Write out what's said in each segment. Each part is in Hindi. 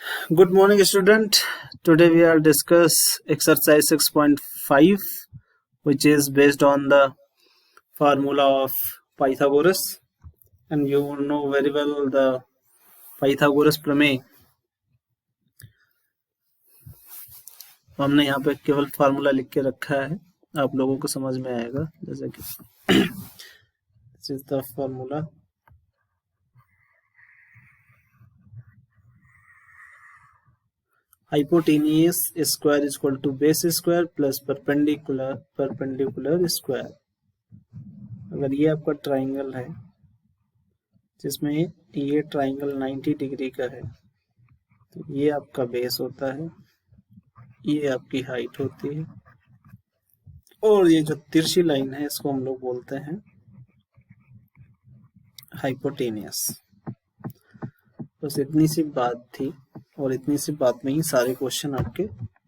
Good morning, student. Today we will discuss exercise 6.5, which is based on the formula of Pythagoras, and you know very well the Pythagoras प्रमेय. हमने यहाँ पे केवल फार्मूला लिख के रखा है, आप लोगों को समझ में आएगा. जैसे कि this is the formula. Hypotenuse square is equal to base square plus perpendicular square. अगर ये आपका ट्राइंगल है जिसमें ये ट्राइंगल 90 डिग्री का है, तो ये आपका बेस होता है, ये आपकी हाइट होती है, और ये जो तिरछी लाइन है इसको हम लोग बोलते हैं हाइपोटेनियस. बस इतनी सी बात थी, और इतनी सी बात में ही सारे क्वेश्चन आपके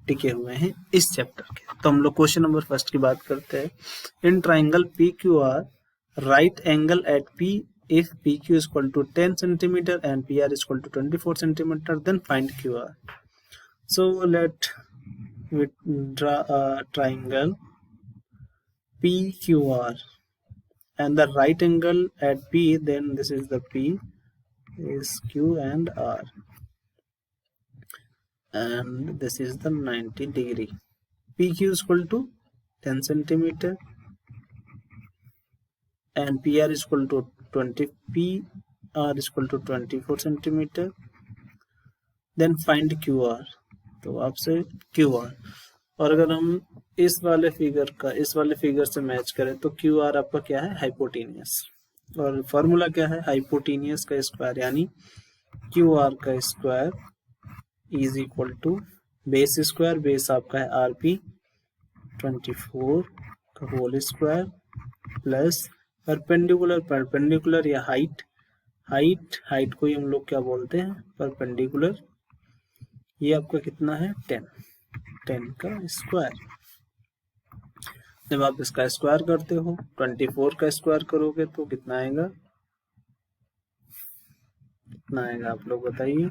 टिके हुए हैं इस चैप्टर के. तो हम लोग क्वेश्चन नंबर फर्स्ट की बात करते हैं. In triangle P Q R right angle at P if PQ is equal to 10 centimeter and PR is equal to 24 centimeter, then find QR. So let we draw a triangle PQR and the right angle at P, then this is the P is Q and R, and this is the 90 degree. PQ is equal to 10 centimeter and PR is equal to 20, PR is equal to 24 centimeter. Then find QR. तो आपसे QR, और अगर हम इस वाले फिगर से मैच करें तो QR आपका क्या है, हाइपोटेनियस. और फॉर्मूला क्या है, हाइपोटेनियस का स्क्वायर यानी QR का square is equal to base square, base आपका है RP 24 का होल स्क्वायर प्लस परपेंडिकुलर या हाइट को ही हम लोग क्या बोलते हैं, परपेंडिकुलर. ये आपका कितना है, 10 का स्क्वायर. जब आप इसका स्क्वायर करते हो 24 का स्क्वायर करोगे तो कितना आएगा, आप लोग बताइए.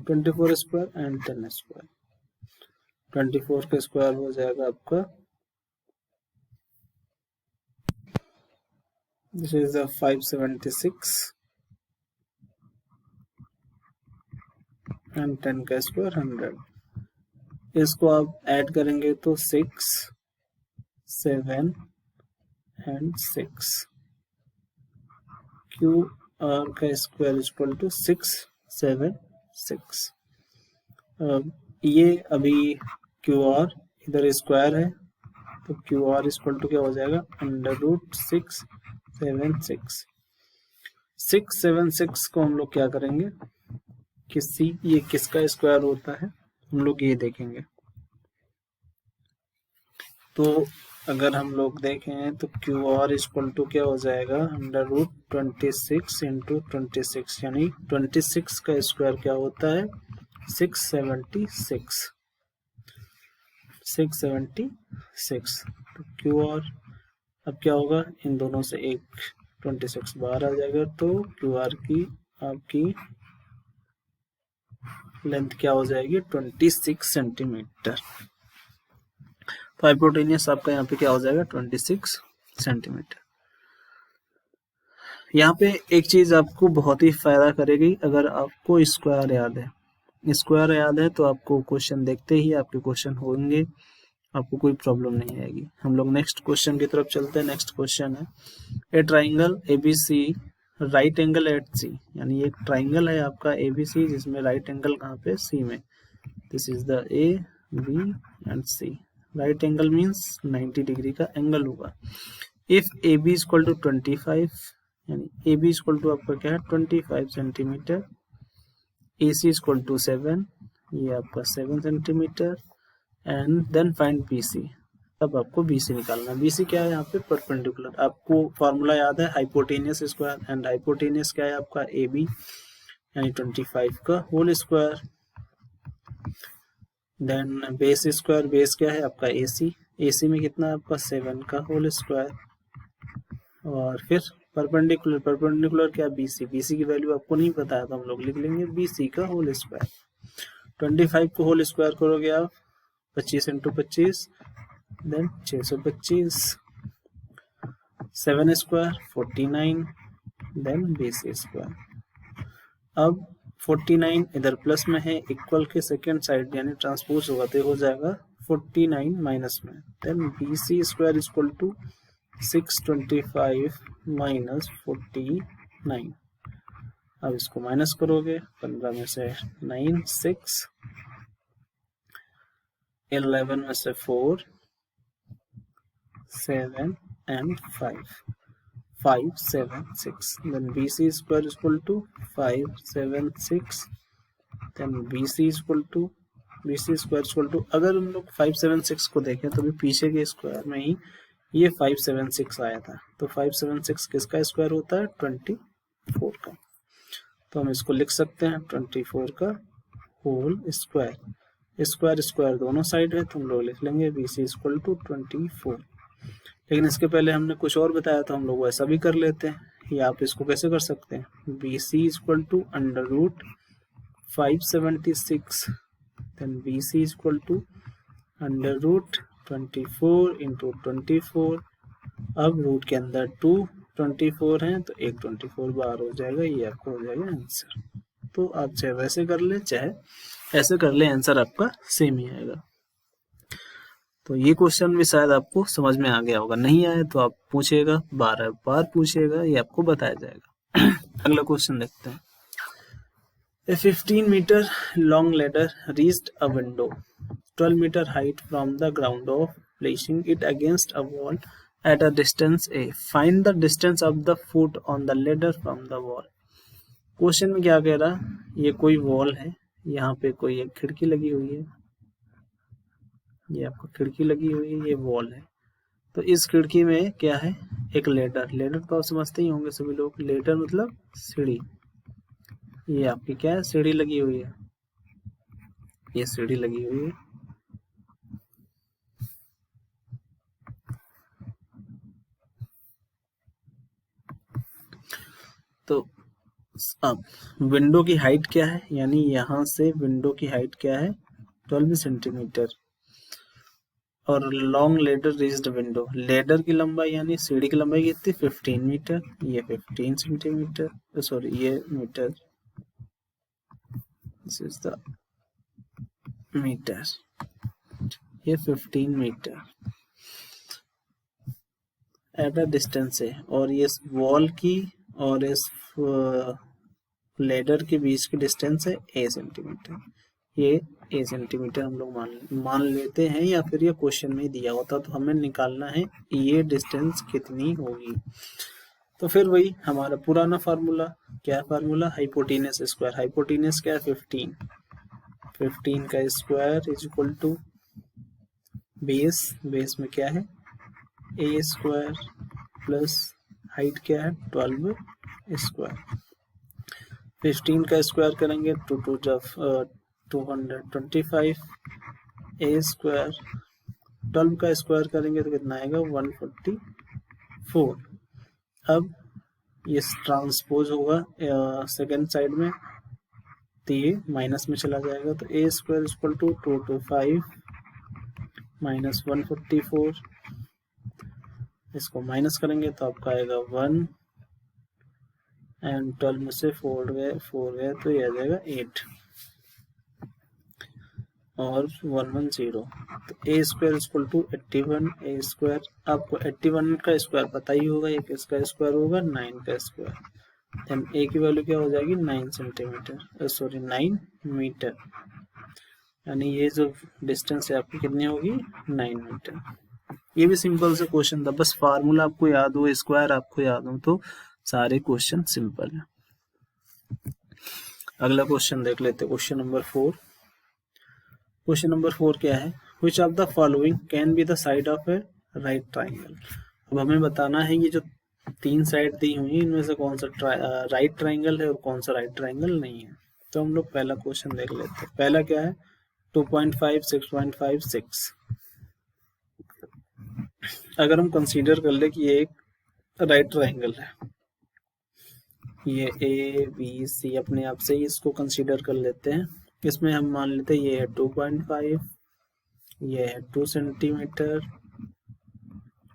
Twenty four square and 10 square. 24 का स्क्वायर हो जाएगा आपका, दिस इज द 576 एंड 10 का स्क्वायर 100. इसको आप ऐड करेंगे तो 6, 7 एंड 6. क्यू आर का स्क्वायर इज इक्वल टू 6, 7, 6. ये अभी क्यू आर इधर स्क्वायर है तो क्यू आर इक्वल टू क्या हो जाएगा, √676. 676 को हम लोग क्या करेंगे, ये किसका स्क्वायर होता है हम लोग ये देखेंगे. तो अगर हम लोग देखें तो क्यू आर इक्वल टू क्या हो जाएगा, √26 इंटू 26, यानी 26 का स्क्वायर क्या होता है, 676. तो क्यू आर अब क्या होगा, इन दोनों से एक 26 बाहर आ जाएगा, तो क्यू आर की आपकी लेंथ क्या हो जाएगी, 26 सेंटीमीटर. तो हाइपोटेनियस आपका यहाँ पे क्या हो जाएगा, 26 सेंटीमीटर. यहाँ पे एक चीज आपको बहुत ही फायदा करेगी, अगर आपको स्क्वायर याद है तो आपको क्वेश्चन देखते ही आपके क्वेश्चन होंगे, आपको कोई प्रॉब्लम नहीं आएगी. हम लोग नेक्स्ट क्वेश्चन की तरफ चलते हैं. नेक्स्ट क्वेश्चन है, a triangle ABC right angle at C, यानी एक ट्राइंगल है आपका ABC जिसमें राइट एंगल कहाँ पे, C में. This is the A, B and C. Right angle means 90 degree का एंगल होगा. If AB is equal to 25, यानी AB इज इक्वल टू आपका क्या है, 25 centimetre. AC is equal to 7, ये आपका 7 centimetre. And then find BC. तब आपको BC निकालना. BC क्या है यहाँ पे, परपेंडिकुलर. आपको फॉर्मूला याद है, हाइपोटेनियस स्क्वायर, एंड हाइपोटेनियस क्या है आपका AB यानी 25 का whole square. Then base square, base क्या है आपका AC, AC में कितना है आपका 7 का होल स्क्वायर। और फिर परपेंडिकुलर, परपेंडिकुलर क्या BC, BC की वैल्यू आपको नहीं पता है तो हम लोग लिख लेंगे BC का होल स्क्वायर। 25 को होल स्क्वायर करोगे आप 25 × 25 then 625, 7 square 49 then BC square. अब 49 इधर प्लस में है, इक्वल के सेकेंड साइड यानी ट्रांसपोज होगा तो हो जाएगा 49 माइनस में, then BC square equal to 625 minus 49। अब इसको माइनस करोगे, 15 में से 9 6, 11 में से 4 7 and 5 5 7 6, then BC square is equal to 5 7 6, then BC is equal to BC square is equal to, अगर हम लोग 5 7 6 को देखें तो भी पीछे के स्क्वायर में ही ये 5 7 6 आया था, तो 5 7 6 किसका स्क्वायर होता है 24 का, तो हम इसको लिख सकते हैं 24 का होल स्क्वायर। स्क्वायर स्क्वायर दोनों साइड है तो हम लोग लिख लेंगे BC is equal to 24। लेकिन इसके पहले हमने कुछ और बताया तो हम लोग वैसा भी कर लेते हैं, या आप इसको कैसे कर सकते हैं BC is equal to under root 576, देन BC is equal to under root 24 into 24। अब रूट के अंदर 2 24 हैं तो एक 24 बाहर हो जाएगा, ये आपका हो जाएगा आंसर। तो आप चाहे वैसे कर ले चाहे ऐसे कर ले, आंसर आपका सेम ही आएगा। तो ये क्वेश्चन भी शायद आपको समझ में आ गया होगा, नहीं आए तो आप पूछेगा, 12 बार पूछेगा, ये आपको बताया जाएगा। अगला क्वेश्चन देखते हैं। A 15 meter long ladder reached a window 12 meter height from the ground of placing it against a wall at a distance A. Find the distance of the foot on the ladder from the wall. Question में क्या कह रहा, ये कोई वॉल है, यहाँ पे कोई एक खिड़की लगी हुई है, ये आपको खिड़की लगी हुई है, ये वॉल है, तो इस खिड़की में क्या है एक लेडर, लेडर तो आप समझते ही होंगे सभी लोग, लेडर मतलब सीढ़ी, ये आपकी क्या है सीढ़ी लगी हुई है, ये सीढ़ी लगी हुई है। तो अब विंडो की हाइट क्या है, यानी यहाँ से विंडो की हाइट क्या है 12 सेंटीमीटर, और long ladder reached window, ladder की लंबाई यानी सीढ़ी की लंबाई कितनी 15 मीटर, ये 15 सेंटीमीटर, सॉरी ये metre, this is the metre, ये 15 मीटर एट अ डिस्टेंस है, और ये वॉल की और इस लेडर के बीच की डिस्टेंस है A सेंटीमीटर, ये A सेंटीमीटर हम लोग मान लेते हैं, या फिर ये क्वेश्चन में दिया होता तो हमें निकालना है ये डिस्टेंस कितनी होगी। तो फिर वही हमारा पुराना फार्मूला, क्या फार्मूला हाइपोटेनस स्क्वायर, हाइपोटेनस क्या है 15, 15 का square is equal to base, base में क्या है A स्क्वायर प्लस हाइट क्या है 12 स्क्वायर, 15 का स्क्वायर करेंगे 2 2 225, A स्क्वायर 12 का स्क्वायर करेंगे तो कितना आएगा 144। अब ये ट्रांसपोज होगा सेकेंड साइड में तो ये माइनस में चला जाएगा, तो A square equal to 225 minus 144, इसको माइनस करेंगे तो आपका आएगा 1 एंड 12 में से 4 गए तो ये आ जाएगा 8 और 110, तो A square equal to 81, A square आपको 81 का स्क्वायर पता ही होगा, ये किसका स्क्वायर होगा 9 का स्क्वायर, देन A की वैल्यू क्या हो जाएगी 9 सेंटीमीटर, सॉरी 9 मीटर, यानी ये जो डिस्टेंस है आपकी कितनी होगी 9 मीटर। ये भी सिंपल से क्वेश्चन था, बस फार्मूला आपको याद हो, स्क्वायर आपको याद हो तो सारे क्वेश्चन सिंपल है। अगला क्वेश्चन देख लेते हैं, क्वेश्चन नंबर 4। क्वेश्चन नंबर 4 क्या है, which of the following can be the side of A right triangle. अब हमें बताना है ये जो 3 साइड दी हुई है, इनमें से कौन सा राइट ट्राइंगल है और कौन सा राइट ट्राइंगल नहीं है। तो हम लोग पहला क्वेश्चन देख लेते हैं। पहला क्या है, 2.5 6.5 6। अगर हम कंसीडर कर ले कि ये एक राइट ट्राइंगल है, ये ए बी सी अपने आप से ही इसको कंसीडर कर लेते हैं। इसमें हम मान लेते हैं ये है 2.5, ये है 2 सेंटीमीटर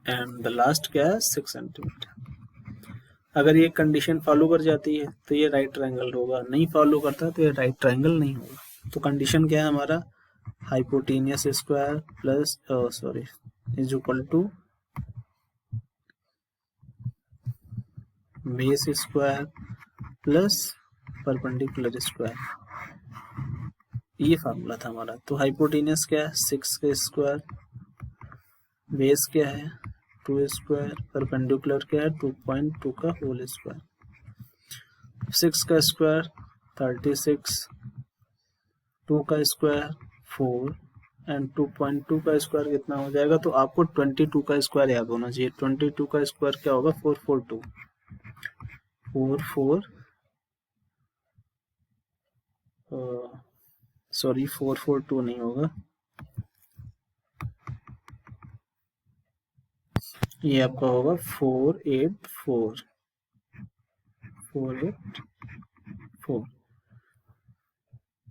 एंड द लास्ट क्या है 6 सेंटीमीटर। अगर ये कंडीशन फॉलो कर जाती है तो ये राइट ट्रायंगल होगा, नहीं फॉलो करता तो ये राइट ट्रायंगल नहीं होगा। तो कंडीशन क्या है हमारा, hypotenuse square plus is equal to base square plus perpendicular square, ये फार्मूला था हमारा। तो हाइपोटेनियस क्या है 6 का स्क्वायर, बेस क्या है 2 स्क्वायर, परपेंडिकुलर क्या है 2.2 का होल स्क्वायर। 6 का स्क्वायर 36, 2 का स्क्वायर 4 एंड 2.2 का स्क्वायर कितना हो जाएगा। तो आपको 22 का स्क्वायर याद होना चाहिए। 22 का स्क्वायर क्या होगा 442, 442 नहीं होगा, ये आपका होगा 484।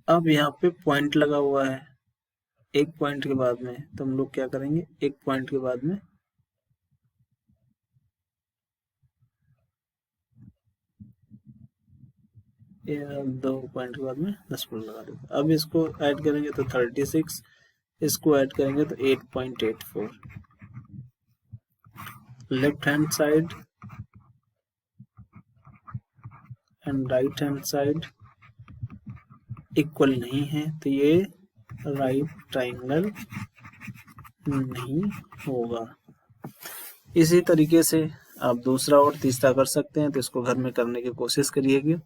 अब यहाँ पे पॉइंट लगा हुआ है एक पॉइंट के बाद में, तो हम लोग क्या करेंगे, एक पॉइंट के बाद में दो पॉइंट के बाद में 10 लगा देंगे। अब इसको ऐड करेंगे तो 36, इसको ऐड करेंगे तो 8.84। Left hand side and right hand side equal नहीं है, तो ये राइट ट्राइंगल नहीं होगा। इसी तरीके से आप दूसरा और तीसरा कर सकते हैं। तो इसको घर में करने की कोशिश करिएगा।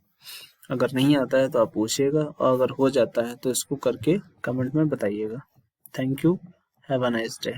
अगर नहीं आता है तो आप पूछिएगा, और अगर हो जाता है तो इसको करके कमेंट में बताइएगा। Thank you, have a nice day.